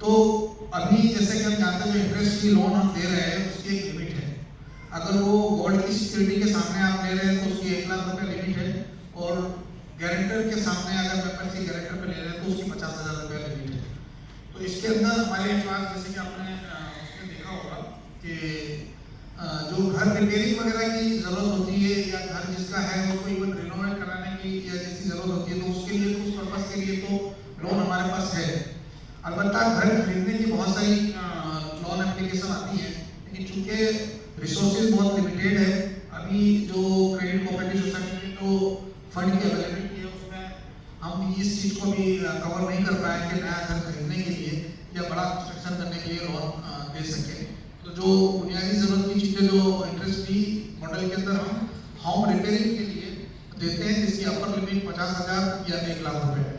तो अभी जैसे कि हम जानते हैं जो इंटरेस्ट फ्री लोन हम दे रहे हैं उसकी एक लिमिट है। अगर वो गोल्ड की सिक्योरिटी के सामने आप ले रहे हैं तो उसकी 1 लाख रुपए लिमिट है, और गारंटर के सामने अगर मेंबरशिप गारंटर पे ले रहे हैं तो उसकी 50,000 रुपया लिमिट है। तो इसके अंदर हमारे पास जैसे कि आपने उसमें देखा होगा कि जो घर रिपेयरिंग वगैरह की जरूरत होती है या घर जिसका है उसको इवन रिनोवेट कराने की या जिसकी जरूरत होती है तो उसके लिए तो उस पर्पज के लिए तो लोन हमारे पास है। अलबत्ता घर खरीदने की बहुत सारी लोन एप्लीकेशन आती है, लेकिन चूंकि रिसोर्सेज बहुत लिमिटेड है, अभी जो क्रेडिट कोऑपरेटिव सोसाइटी में जो फंड की अवेलेबिलिटी है उसमें हम इस चीज को भी कवर नहीं कर पाए कि नया घर खरीदने के लिए या बड़ा कंस्ट्रक्शन करने के लिए लोन दे सके। तो जो बुनियादी जरूरत की चीजें जो इंटरेस्ट फ्री मॉडल के अंदर हम होम रिपेयरिंग के लिए देते हैं जिसकी अपर लिमिट 50,000 या 1 लाख रुपए है।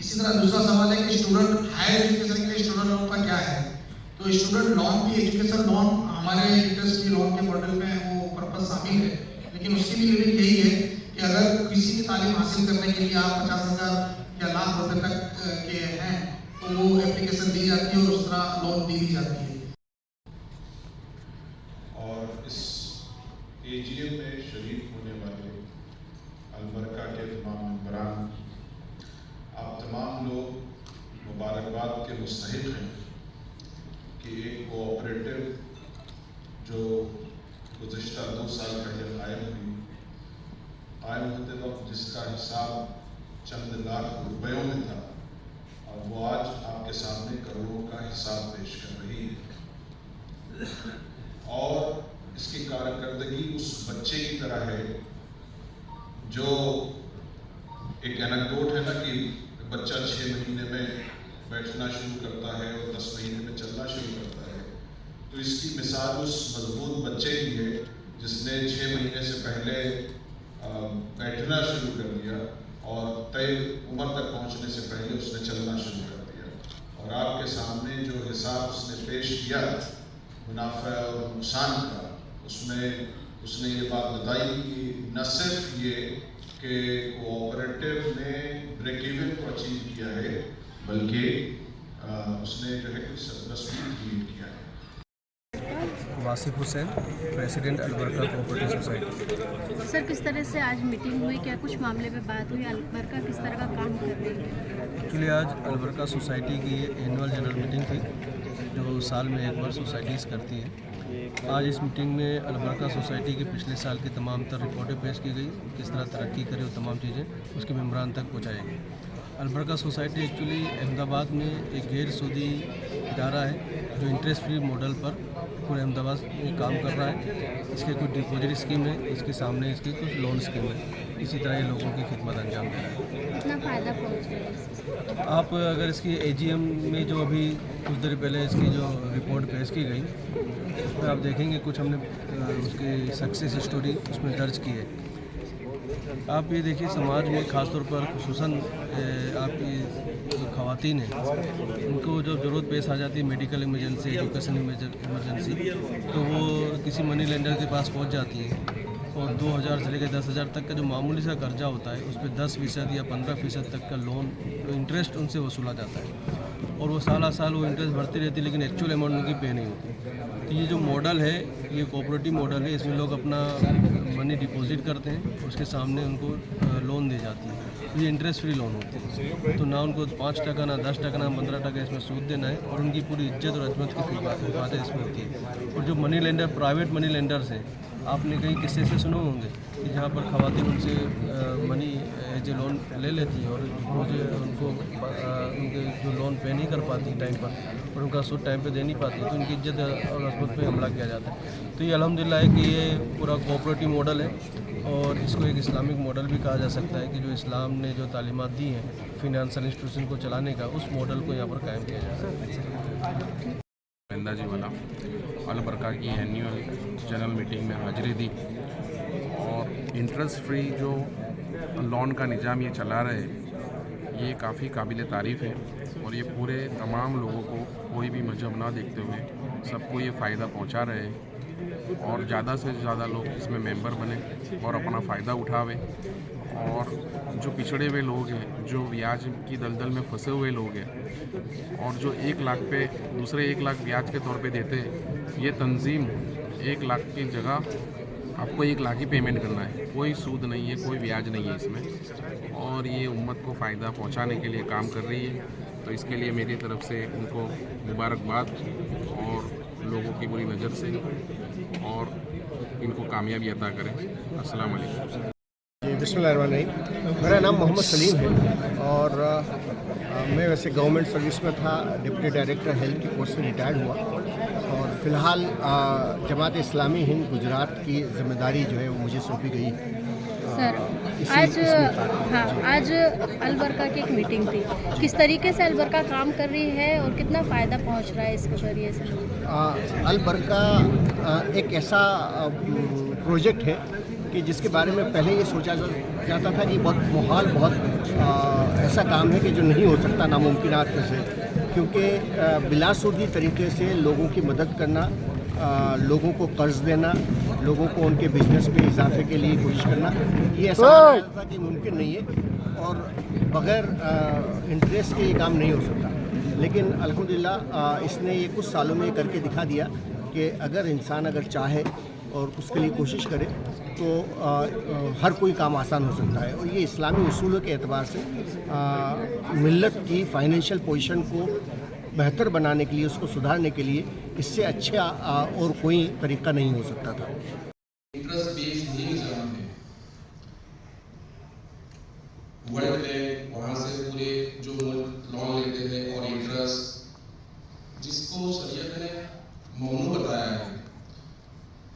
इसी तरह दूसरा सवाल है कि स्टूडेंट हायर एजुकेशन के लिए स्टूडेंट लोन का क्या है। तो स्टूडेंट लोन भी एजुकेशन लोन हमारे इंटरेस्ट फ्री लोन के मॉडल में वो पर्पज शामिल है, लेकिन उसकी भी लिमिट यही है कि अगर किसी की तालीम हासिल करने के लिए आप 50,000 या लाख रुपए तक के हैं तो वो एप्लीकेशन दी जाती है और उस तरह लोन दी जाती है। और इस एजीएम में शरीक होने वाले अलबरका के तमाम मेंबरान, आप तमाम लोग मुबारकबाद के मुस्तहिक हैं कि एक कोऑपरेटिव जो गुज़िश्ता 2 साल पहले कायम होते वक्त जिसका हिसाब चंद लाख रुपयों में था, और वो आज आपके सामने करोड़ों का हिसाब पेश कर रही है। और इसकी कारकर्दगी उस बच्चे की तरह है जो एक एनेक्डोट है ना कि बच्चा 6 महीने में बैठना शुरू करता है और 10 महीने में चलना शुरू करता है। तो इसकी मिसाल उस मजबूत बच्चे की है जिसने 6 महीने से पहले बैठना शुरू कर दिया और तय उम्र तक पहुंचने से पहले उसने चलना शुरू कर दिया। और आपके सामने जो हिसाब उसने पेश किया मुनाफा और नुकसान का, उसमें उसने ये बात बताई कि न सिर्फ ये कि कोऑपरेटिव ने ब्रेक इवन को अचीव किया है, बल्कि उसने जो है कुछ सरप्लस भी क्रिएट किया है। Wasif Hussain, president अलबरका cooperative society. Sir, किस तरह से आज मीटिंग हुई, क्या कुछ मामले में बात हुई, अलबरका किस तरह का काम कर रही है? एक्चुअली आज अलबरका सोसाइटी की एनुअल जनरल मीटिंग थी जो साल में एक बार सोसाइटीज़ करती है। आज इस मीटिंग में अलबरका सोसाइटी के पिछले साल की तमाम तर रिपोर्टें पेश की गई, किस तरह तरक्की करे वो तमाम चीज़ें उसके मेम्बरान तक पहुँचाई गई। अलबरका सोसाइटी एक्चुअली अहमदाबाद में एक गैर सूदी इदारा है जो इंटरेस्ट फ्री मॉडल पर पूरे अहमदाबाद में काम कर रहा है। इसके कुछ डिपॉजिट स्कीम है, इसके सामने इसकी कुछ लोन स्कीम है। इसी तरह ये लोगों की खिदमत अंजाम दे रहा है। कितना फ़ायदा पहुँच रहा है? आप अगर इसकी एजीएम में जो अभी कुछ देर पहले इसकी जो रिपोर्ट पेश की गई उसमें आप देखेंगे कुछ हमने उसकी सक्सेस स्टोरी उसमें दर्ज की है। आप ये देखिए समाज में ख़ासतौर पर खुसूसन आपकी जो ख़वातीन हैं उनको जब ज़रूरत पेश आ जाती है, मेडिकल इमरजेंसी, एजुकेशन इमरजेंसी, तो वो किसी मनी लेंडर के पास पहुंच जाती हैं और 2,000 से लेकर 10,000 तक का जो मामूली सा कर्जा होता है उस पर 10% या 15% तक का लोन इंटरेस्ट उनसे वसूला जाता है और वो साल वो इंटरेस्ट भरती रहती है, लेकिन एक्चुअल अमाउंट उनकी पे नहीं होती। तो ये जो मॉडल है ये कोऑपरेटिव मॉडल है, इसमें लोग अपना मनी डिपॉजिट करते हैं, उसके सामने उनको लोन दी जाती है। ये इंटरेस्ट फ्री लोन होती है, तो ना उनको 5% ना 10% ना 15% इसमें सूद देना है और उनकी पूरी इज्जत और अजमत की हिफाजत इसमें होती है। और जो money lender, private money lenders हैं, आपने कहीं किस्से से सुने होंगे कि जहाँ पर ख़वातीन उनसे मनी जो लोन ले लेती हैं और मुझे उनको उनके जो लोन पे नहीं कर पाती टाइम पर और उनका सूद टाइम पे दे नहीं पाती, तो उनकी इज्जत और अजमत पे हमला किया जाता है। तो ये अल्हम्दुलिल्लाह है कि ये पूरा कोऑपरेटिव मॉडल है और इसको एक इस्लामिक मॉडल भी कहा जा सकता है कि जो इस्लाम ने जो तालीमात दी हैं फिनेंशियल इंस्टीट्यूशन को चलाने का, उस मॉडल को यहाँ पर कायम किया जा रहा है। जी वाला अलबरका की एनुअल जनरल मीटिंग में हाजिरी दी और इंटरेस्ट फ्री जो लोन का निज़ाम ये चला रहे, ये काफ़ी काबिल तारीफ़ है और ये पूरे तमाम लोगों को कोई भी मजहब ना देखते हुए सबको ये फ़ायदा पहुंचा रहे हैं। और ज़्यादा से ज़्यादा लोग इसमें मेंबर बने और अपना फ़ायदा उठावे। और जो पिछड़े हुए लोग हैं, जो ब्याज की दलदल में फंसे हुए लोग हैं और जो 1 लाख पे दूसरे 1 लाख ब्याज के तौर पे देते हैं, ये तंजीम 1 लाख की जगह आपको 1 लाख ही पेमेंट करना है, कोई सूद नहीं है, कोई ब्याज नहीं है इसमें। और ये उम्मत को फ़ायदा पहुंचाने के लिए काम कर रही है, तो इसके लिए मेरी तरफ से उनको मुबारकबाद और लोगों की बुरी नज़र से और इनको कामयाबी अता करें। अस्सलाम वालेकुम। जी, बिस्मिल्लाहिर्रहमानिर्रहीम। मेरा नाम मोहम्मद सलीम है और मैं वैसे गवर्नमेंट सर्विस में था, डिप्टी डायरेक्टर हेल्थ की पोस्ट से रिटायर्ड हुआ और फ़िलहाल जमात इस्लामी हिंद गुजरात की ज़िम्मेदारी जो है वो मुझे सौंपी गई। सर आज अलबरका की एक मीटिंग थी, किस तरीके से अलबरका काम कर रही है और कितना फ़ायदा पहुंच रहा है इसके ज़रिए से? अलबरका एक ऐसा प्रोजेक्ट है कि जिसके बारे में पहले ये सोचा जाता था कि बहुत ऐसा काम है कि जो नहीं हो सकता, नामुमकिनात में से, क्योंकि बिलासूदी तरीके से लोगों की मदद करना, लोगों को कर्ज देना, लोगों को उनके बिजनेस में इजाफे के लिए कोशिश करना, ये ऐसा था कि मुमकिन नहीं है और बग़ैर इंटरेस्ट के ये काम नहीं हो सकता। लेकिन अल्हम्दुलिल्लाह इसने ये कुछ सालों में करके दिखा दिया कि अगर इंसान अगर चाहे और उसके लिए कोशिश करे तो हर कोई काम आसान हो सकता है। और ये इस्लामी उसूलों के एतबार से मिल्लत की फाइनेंशियल पोजीशन को बेहतर बनाने के लिए, उसको सुधारने के लिए इससे अच्छा और कोई तरीका नहीं हो सकता था। इंटरेस्ट बेस्ड ही निज़ाम है वर्ल्ड में, वहाँ से पूरे जो मुल्क लोन लेते हैं और इंटरेस्ट जिसको शरीयत ने ममनू बताया है।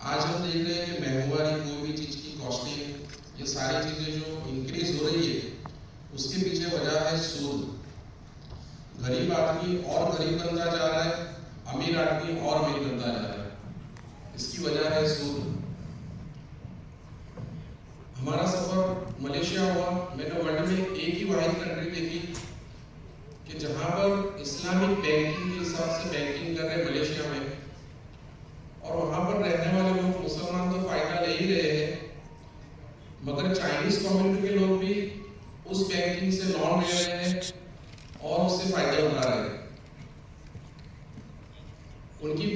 आज हम देख रहे हैं कि महंगाई, कोई भी चीज़ की कॉस्टिंग, ये सारी चीज़ें जो इंक्रीज हो रही है उसके पीछे वजह है सूद। गरीब आदमी और गरीब बनता जा रहा है, अमीर आदमी और अमीर बनता जा रहा है, इसकी वजह है सूद। हमारा सफर मलेशिया हुआ, मैंने वर्ल्ड में एक ही वाहिद कंट्री देखी कि जहां पर इस्लामिक बैंकिंग के हिसाब से बैंकिंग कर रहे मलेशिया में, और वहां पर रहने वाले लोग मुसलमान तो फायदा ले ही रहे हैं, मगर चाइनीज कम्युनिटी के लोग भी उस बैंकिंग से लोन ले रहे हैं और उससे फायदा उठा रहे हैं। उनकी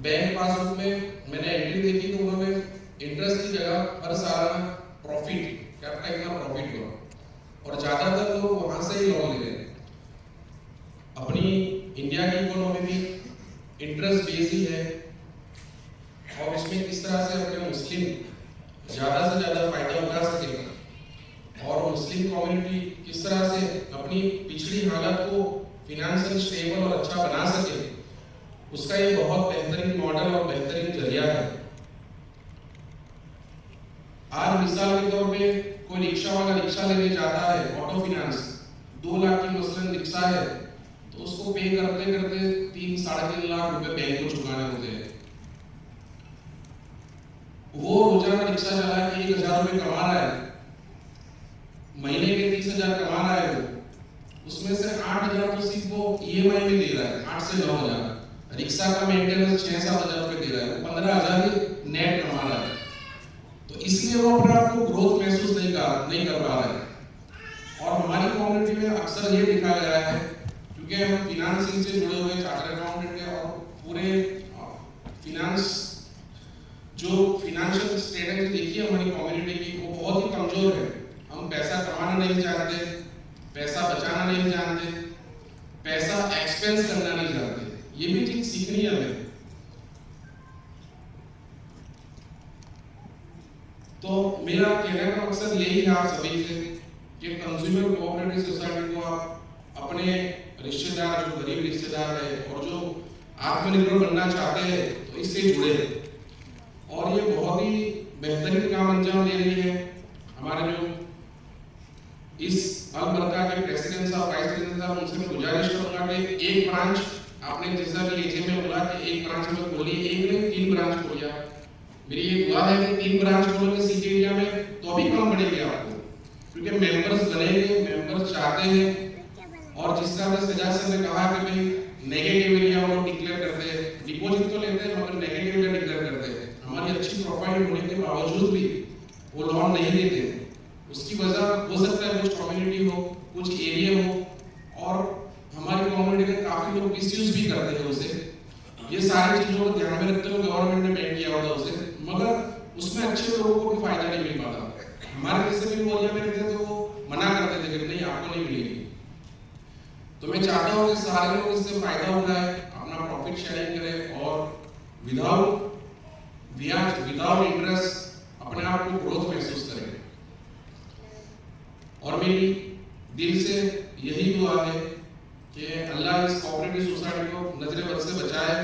बैंक पासबुक में मैंने एंट्री देखी तो उन्होंने इंटरेस्ट की जगह हर साल प्रॉफिट, क्या आपका इतना प्रॉफिट हुआ, और ज्यादातर लोग वहां से ही लोन ले रहे हैं। अपनी इंडिया की इकोनॉमी भी इंटरेस्ट बेस्ड ही है और उसमें किस तरह से अपने मुस्लिम ज्यादा से ज्यादा फायदा उठा सके और मुस्लिम कम्युनिटी किस तरह से अपनी पिछड़ी हालत को फिनेंशियल स्टेबल और अच्छा बना सके, उसका ये बहुत बेहतरीन मॉडल और बेहतरीन जरिया है। आज मिसाल के तौर पे कोई रिक्शा वाला रिक्शा लेने जाता है, ऑटो फाइनेंस 2 लाख की मसलन रिक्शा है तो उसको पे करते करते 3-3.5 लाख रुपए बैंक को चुकाने होते हैं। वो रोजाना रिक्शा चला के 1,000 रुपए कमा रहा है, महीने के 30,000 कमा रहा है, वो उसमें से 8,000 तो सिर्फ वो EMI में दे रहा है, 8 से 9,000। रिक्शा का मेंटेनेंस 6-7 हजार रुपए दे रहा है, 15,000 ही नेट कमा रहा है। तो इसलिए वो अपने आप को ग्रोथ महसूस नहीं कर पा रहा है। और हमारी कम्युनिटी में अक्सर ये देखा गया है, क्योंकि हम फिनेंसिंग से जुड़े हुए चार्टर्ड अकाउंटेंट हैं और पूरे फिनेंस जो फिनेंशियल स्ट्रेटेजी देखी है हमारी कम्युनिटी की, वो बहुत ही कमजोर है। हम पैसा कमाना नहीं जानते, पैसा बचाना नहीं जानते, पैसा एक्सपेंस करना नहीं जानते। ये भी चीज सीखनी है हमें। तो मेरा कहने का मकसद यही है आप सभी से कि कंज्यूमर कोऑपरेटिव सोसाइटी को आप अपने रिश्तेदार, जो गरीब रिश्तेदार है और जो आत्मनिर्भर बनना चाहते हैं, तो इससे जुड़े। और ये बहुत ही बेहतरीन काम अंजाम दे रही है। हमारे जो इस अलबरका के प्रेसिडेंट साहब, वाइस प्रेसिडेंट साहब, उनसे मैं गुजारिश करूंगा कि एक ब्रांच, आपने जैसा भी एजे में बोला कि एक ब्रांच में खोली, एक ने 3 ब्रांच खोलिया। मेरी ये दुआ है कि 3 ब्रांच खोलोगे सिटी एरिया में तो भी कम पड़ेगी आपको, क्योंकि मेंबर्स बनेंगे, मेंबर्स चाहते हैं। और जिस तरह से सजाद सर ने कहा कि भाई नेगेटिव एरिया वो डिक्लेयर करते हैं, डिपॉजिट तो लेते हैं मगर नेगेटिव एरिया डिक्लेयर करते हैं। क्वालिफाइड होने के बावजूद भी वो लोन नहीं देते हैं। उसकी वजह हो सकता है कुछ कम्युनिटी हो, कुछ एरिया हो, और हमारी कम्युनिटी में काफी लोग मिसयूज भी करते हैं उसे। ये सारी चीजों को ध्यान में रखते हुए गवर्नमेंट ने बैन किया हुआ था उसे, मगर उसमें अच्छे लोगों को भी फायदा नहीं मिल पाता। हमारे जैसे भी एरिया में रहते थे तो वो मना करते थे कि नहीं आपको नहीं मिलेगी। तो मैं चाहता हूँ कि सारे लोग इससे फायदा उठाए, अपना प्रॉफिट शेयरिंग करें और विदाउट ब्याज, विदाउट इंटरेस्ट अपने आप को ग्रोथ महसूस करें। और मेरी दिल से यही दुआ है कि अल्लाह इस कोऑपरेटिव सोसाइटी को नजरे बद से बचाए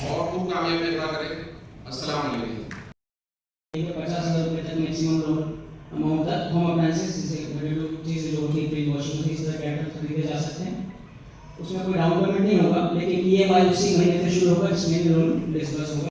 और खूब कामयाबी अता करे। अस्सलाम वालेकुम। 50,000 रुपये तक मैक्सिमम लोन अमाउंट तक होम अप्लायंसेस जैसे घरेलू चीज़ें जो होती है, फ्रिज, वॉशिंग मशीन, इस तरह के आइटम खरीदे जा सकते हैं। उसमें कोई डाउन पेमेंट नहीं होगा, लेकिन EMI उसी महीने से शुरू होगा जिसमें लोन डिस्बर्स होगा।